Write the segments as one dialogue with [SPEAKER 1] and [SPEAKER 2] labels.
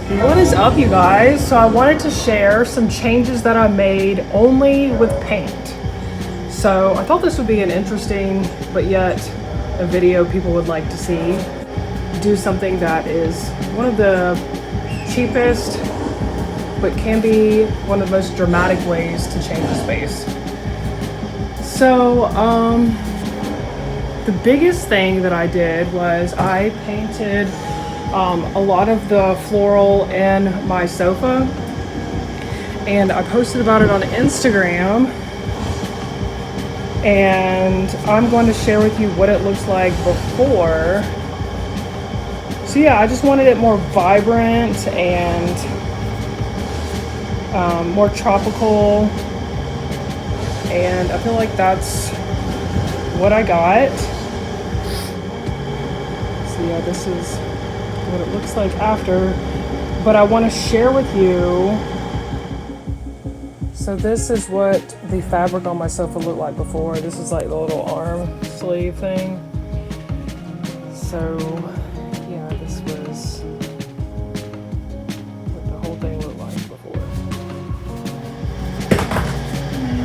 [SPEAKER 1] What is up, you guys? So I wanted to share some changes that I made only with paint. So I thought this would be an interesting, but yet a video people would like to see. Do something that is one of the cheapest, but can be one of the most dramatic ways to change a space. So the biggest thing that I did was I painted a lot of the floral in my sofa, and I posted about it on Instagram, and I'm going to share with you what it looks like before. So yeah, I just wanted it more vibrant and more tropical, and I feel like that's what I got. So yeah, this is what it looks like after, but I want to share with you. So this is what the fabric on my sofa looked like before. This is like the little arm sleeve thing. So yeah, this was what the whole thing looked like before.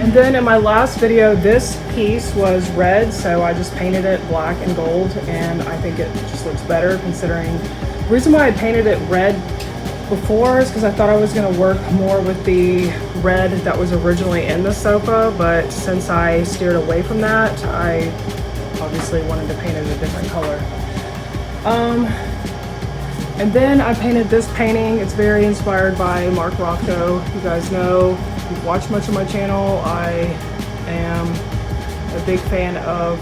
[SPEAKER 1] And then in my last video, this piece was red, so I just painted it black and gold, and I think it just looks better considering. The reason why I painted it red before is because I thought I was going to work more with the red that was originally in the sofa, but since I steered away from that, I obviously wanted to paint it a different color. And then I painted this painting. It's very inspired by Mark Rothko. You guys know, if you've watched much of my channel, I am a big fan of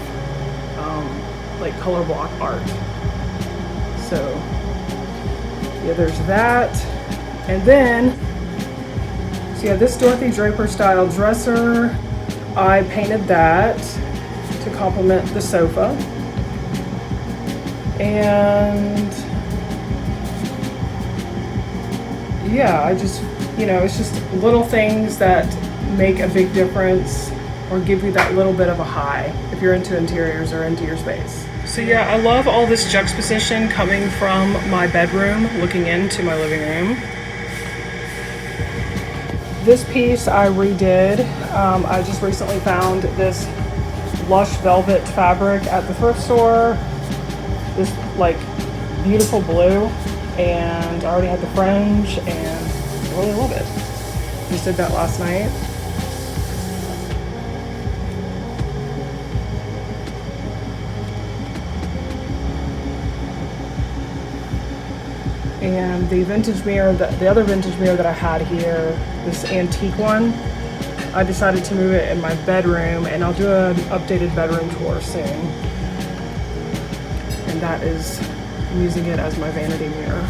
[SPEAKER 1] like color block art. So yeah, there's that. And then, so yeah, this Dorothy Draper style dresser, I painted that to complement the sofa. And yeah, I just, it's just little things that make a big difference or give you that little bit of a high if you're into interiors or into your space. So yeah, I love all this juxtaposition coming from my bedroom looking into my living room. This piece I redid. I just recently found this lush velvet fabric at the thrift store. This like beautiful blue, and I already had the fringe and I really love it. Just did that last night. And the vintage mirror, the other vintage mirror that I had here, this antique one, I decided to move it in my bedroom, and I'll do an updated bedroom tour soon. And that is, I'm using it as my vanity mirror.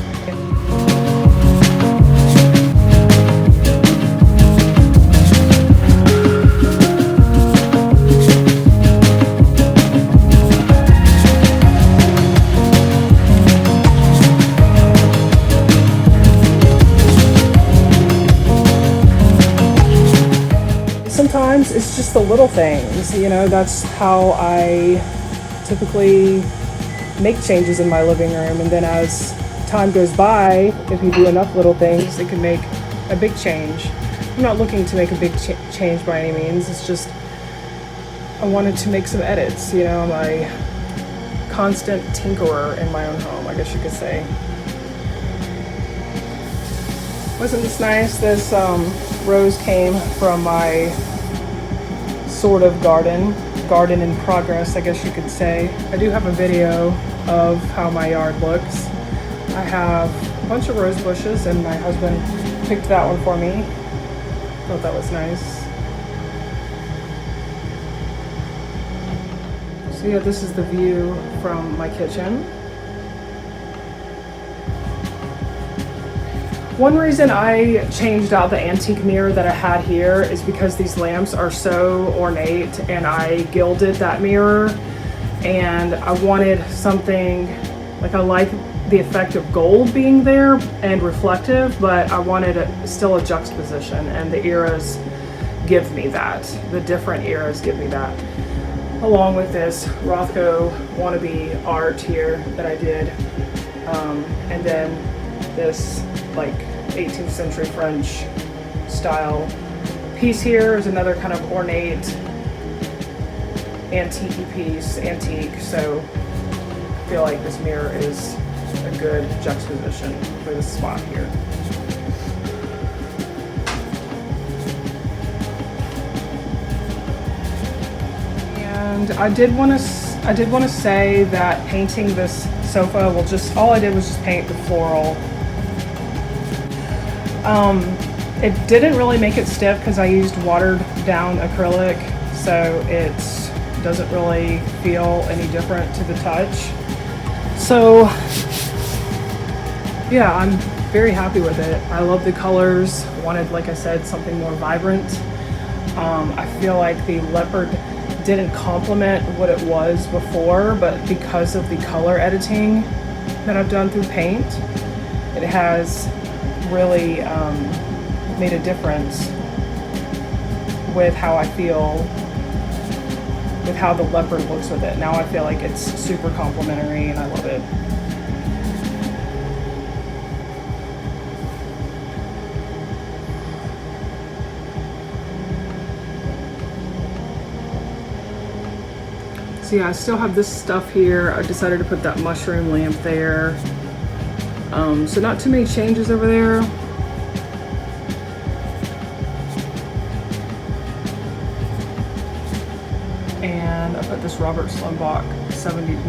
[SPEAKER 1] Sometimes it's just the little things, that's how I typically make changes in my living room. And then as time goes by, if you do enough little things, it can make a big change. I'm not looking to make a big change by any means. It's just, I wanted to make some edits. I'm a constant tinkerer in my own home, I guess you could say. Wasn't this nice? This rose came from my sort of garden in progress, I guess you could say. I do have a video of how my yard looks. I have a bunch of rose bushes, and my husband picked that one for me. Thought that was nice. So yeah, this is the view from my kitchen. One reason I changed out the antique mirror that I had here is because these lamps are so ornate, and I gilded that mirror, and I wanted something, like I like the effect of gold being there and reflective, but I wanted still a juxtaposition, and the eras give me that. The different eras give me that. Along with this Rothko wannabe art here that I did. And then this like 18th century French style piece. Here is another kind of ornate antique piece, so I feel like this mirror is a good juxtaposition for this spot here. And I did want to say that painting this sofa, all I did was just paint the floral. It didn't really make it stiff because I used watered down acrylic, so it doesn't really feel any different to the touch. So yeah, I'm very happy with it. I love the colors. Wanted, like I said, something more vibrant. I feel like the leopard didn't complement what it was before, but because of the color editing that I've done through paint, it has really made a difference with how I feel, with how the leopard looks with it. Now I feel like it's super complimentary and I love it. So yeah, I still have this stuff here. I decided to put that mushroom lamp there. So not too many changes over there. And I put this Robert Slumbach 70s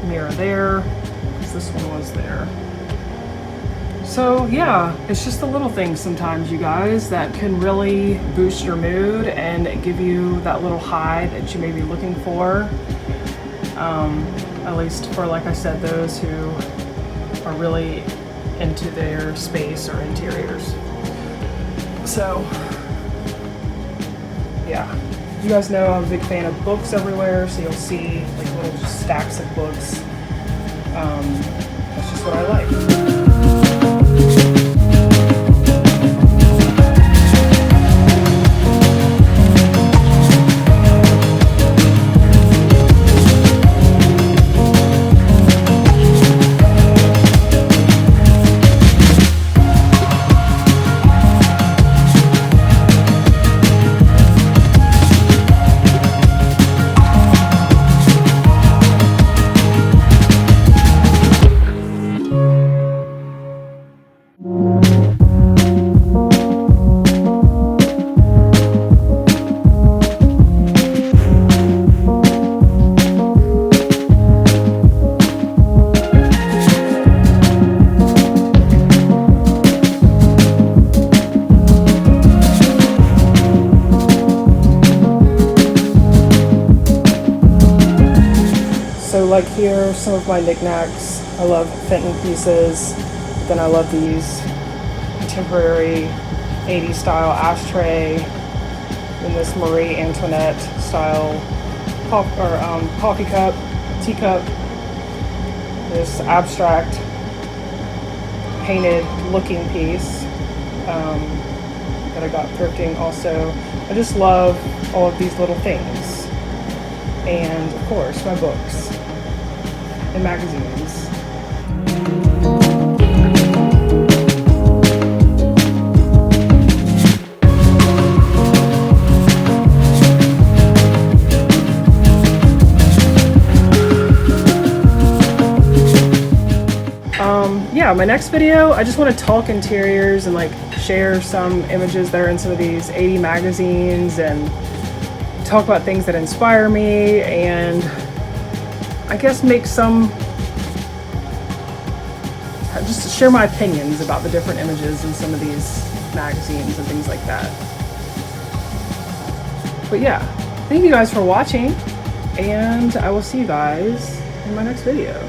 [SPEAKER 1] mirror there, because this one was there. So yeah, it's just the little things sometimes, you guys, that can really boost your mood and give you that little high that you may be looking for. At least for, like I said, those who are really into their space or interiors. So yeah, you guys know I'm a big fan of books everywhere, so you'll see like little just stacks of books. That's just what I like. So like here, some of my knickknacks. I love Fenton pieces. Then I love these contemporary 80s style ashtray. And this Marie Antoinette style coffee cup, teacup. This abstract painted looking piece that I got thrifting also. I just love all of these little things. And of course, my books and magazines. Yeah, my next video, I just want to talk interiors and like share some images that are in some of these 80 magazines and talk about things that inspire me, and I guess make some, just share my opinions about the different images in some of these magazines and things like that. But yeah, thank you guys for watching, and I will see you guys in my next video.